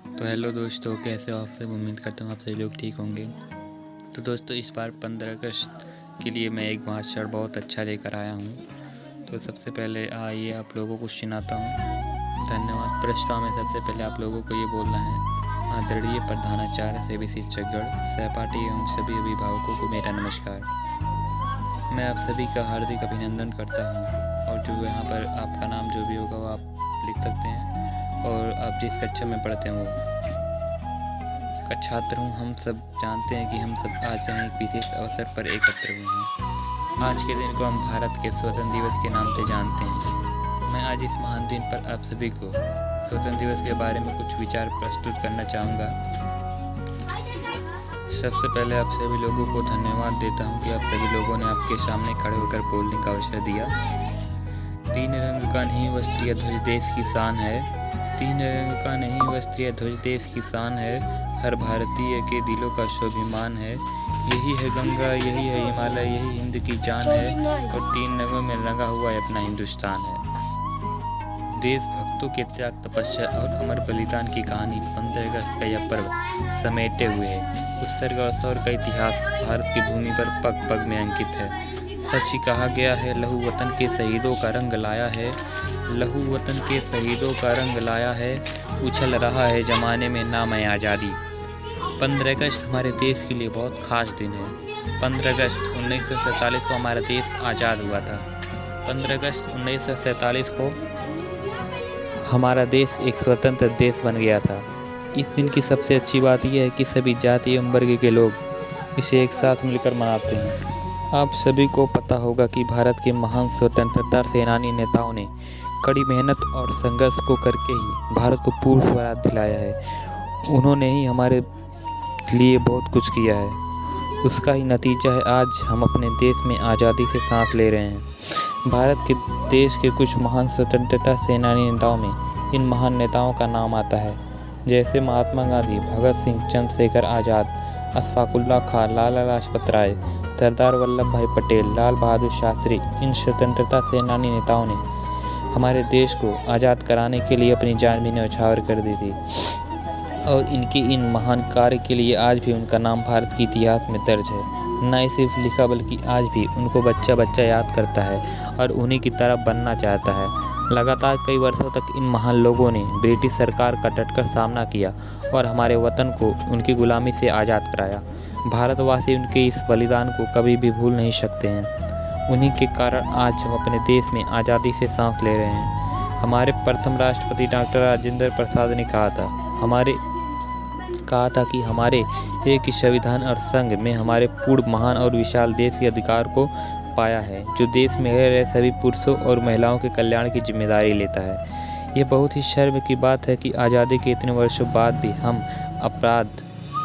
तो हेलो दोस्तों, कैसे हो आप सब। उम्मीद करता हूँ आप सभी लोग ठीक होंगे। तो दोस्तों, इस बार 15 अगस्त के लिए मैं एक भाषण बहुत अच्छा लेकर आया हूँ। तो सबसे पहले आइए आप लोगों को सुनाता हूँ। धन्यवाद। प्रस्ताव में सबसे पहले आप लोगों को ये बोलना है। आदरणीय प्रधानाचार्य सेवी शिक्षकगण, सहपाठी एवं सभी अभिभावकों को मेरा नमस्कार। मैं आप सभी का हार्दिक अभिनंदन करता हूँ। और जो यहाँ पर आपका नाम जो भी होगा वो आप लिख सकते हैं, और आप जिस कक्षा में पढ़ते हैं वो का छात्र हूँ। हम सब जानते हैं कि हम सब आज यहाँ एक विशेष अवसर पर एकत्र हुए हैं। आज के दिन को हम भारत के स्वतंत्र दिवस के नाम से जानते हैं। मैं आज इस महान दिन पर आप सभी को स्वतंत्र दिवस के बारे में कुछ विचार प्रस्तुत करना चाहूँगा। सबसे पहले आप सभी लोगों को धन्यवाद देता हूँ कि आप सभी लोगों ने आपके सामने खड़े होकर बोलने का अवसर दिया। तीन रंग का नहीं वस्त्रीय ध्वज देश की शान है। तीन रंग का नहीं वस्त्रीय ध्वज देश की शान है। हर भारतीय के दिलों का स्वाभिमान है। यही है गंगा, यही है हिमालय, यही हिंद की जान है। और तीन रंगों में रंगा हुआ अपना हिंदुस्तान है। देशभक्तों के त्याग, तपस्या और अमर बलिदान की कहानी 15 अगस्त का यह पर्व समेटे हुए है। उत्सर्ग और शौर्य का इतिहास भारत की भूमि पर पग पग में अंकित है। सच ही कहा गया है, लहू वतन के शहीदों का रंग लाया है। लहू वतन के शहीदों का रंग लाया है। उछल रहा है जमाने में नाम है आज़ादी। 15 अगस्त हमारे देश के लिए बहुत खास दिन है। 15 अगस्त 1947 को हमारा देश आज़ाद हुआ था। 15 अगस्त 1947 को हमारा देश एक स्वतंत्र देश बन गया था। इस दिन की सबसे अच्छी बात यह है कि सभी जाति एवं वर्ग के लोग इसे एक साथ मिलकर मनाते हैं। आप सभी को पता होगा कि भारत के महान स्वतंत्रता सेनानी नेताओं ने कड़ी मेहनत और संघर्ष को करके ही भारत को पूर्ण स्वराज दिलाया है। उन्होंने ही हमारे लिए बहुत कुछ किया है। उसका ही नतीजा है आज हम अपने देश में आज़ादी से सांस ले रहे हैं। भारत के देश के कुछ महान स्वतंत्रता सेनानी नेताओं में इन महान नेताओं का नाम आता है, जैसे महात्मा गांधी, भगत सिंह, चंद्रशेखर आज़ाद, अशफाकुल्ला खां, लाला लाजपत राय, सरदार वल्लभ भाई पटेल, लाल बहादुर शास्त्री। इन स्वतंत्रता सेनानी नेताओं ने हमारे देश को आज़ाद कराने के लिए अपनी जान भी न्यौछावर कर दी थी। और इनके इन महान कार्य के लिए आज भी उनका नाम भारत के इतिहास में दर्ज है। न सिर्फ लिखा बल्कि आज भी उनको बच्चा बच्चा याद करता है और उन्हीं की तरह बनना चाहता है। लगातार कई वर्षों तक इन महान लोगों ने ब्रिटिश सरकार का डटकर सामना किया और हमारे वतन को उनकी गुलामी से आज़ाद कराया। भारतवासी उनके इस बलिदान को कभी भी भूल नहीं सकते हैं। उन्हीं के कारण आज हम अपने देश में आज़ादी से सांस ले रहे हैं। हमारे प्रथम राष्ट्रपति डॉक्टर राजेंद्र प्रसाद ने कहा था कि हमारे एक संविधान और संघ में हमारे पूर्ण महान और विशाल देश के अधिकार को पाया है, जो देश में रह रहे सभी पुरुषों और महिलाओं के कल्याण की जिम्मेदारी लेता है। ये बहुत ही शर्म की बात है कि आज़ादी के इतने वर्षों बाद भी हम अपराध,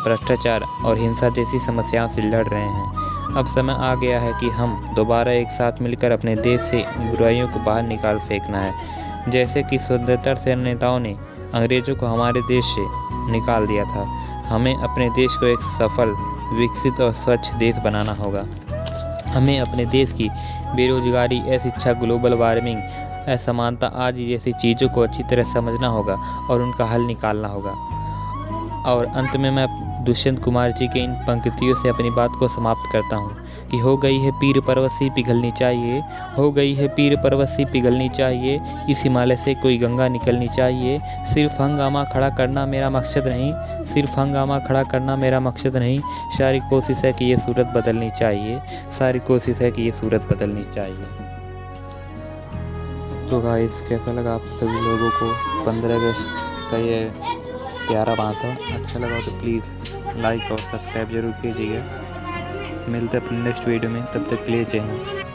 भ्रष्टाचार और हिंसा जैसी समस्याओं से लड़ रहे हैं। अब समय आ गया है कि हम दोबारा एक साथ मिलकर अपने देश से बुराइयों को बाहर निकाल फेंकना है। जैसे कि स्वतंत्रता सेनानी नेताओं ने अंग्रेज़ों को हमारे देश से निकाल दिया था, हमें अपने देश को एक सफल, विकसित और स्वच्छ देश बनाना होगा। हमें अपने देश की बेरोजगारी, अशिक्षा, ग्लोबल वार्मिंग, असमानता आदि जैसी चीज़ों को अच्छी तरह समझना होगा और उनका हल निकालना होगा। और अंत में मैं दुष्यंत कुमार जी के इन पंक्तियों से अपनी बात को समाप्त करता हूँ कि हो गई है पीर पर्वत सी पिघलनी चाहिए, हो गई है पीर पर्वत सी पिघलनी चाहिए, इस हिमालय से कोई गंगा निकलनी चाहिए। सिर्फ हंगामा खड़ा करना मेरा मकसद नहीं, सिर्फ हंगामा खड़ा करना मेरा मकसद नहीं। सारी कोशिश है कि ये सूरत बदलनी चाहिए, सारी कोशिश है कि ये सूरत बदलनी चाहिए। तो गाइस, कैसा लगा आप सभी लोगों को 15 अगस्त का ये प्यारा बात? अच्छा लगा तो प्लीज़ लाइक और सब्सक्राइब जरूर कीजिएगा। मिलते हैं अपने नेक्स्ट वीडियो में, तब तक के लिए जय हिंद।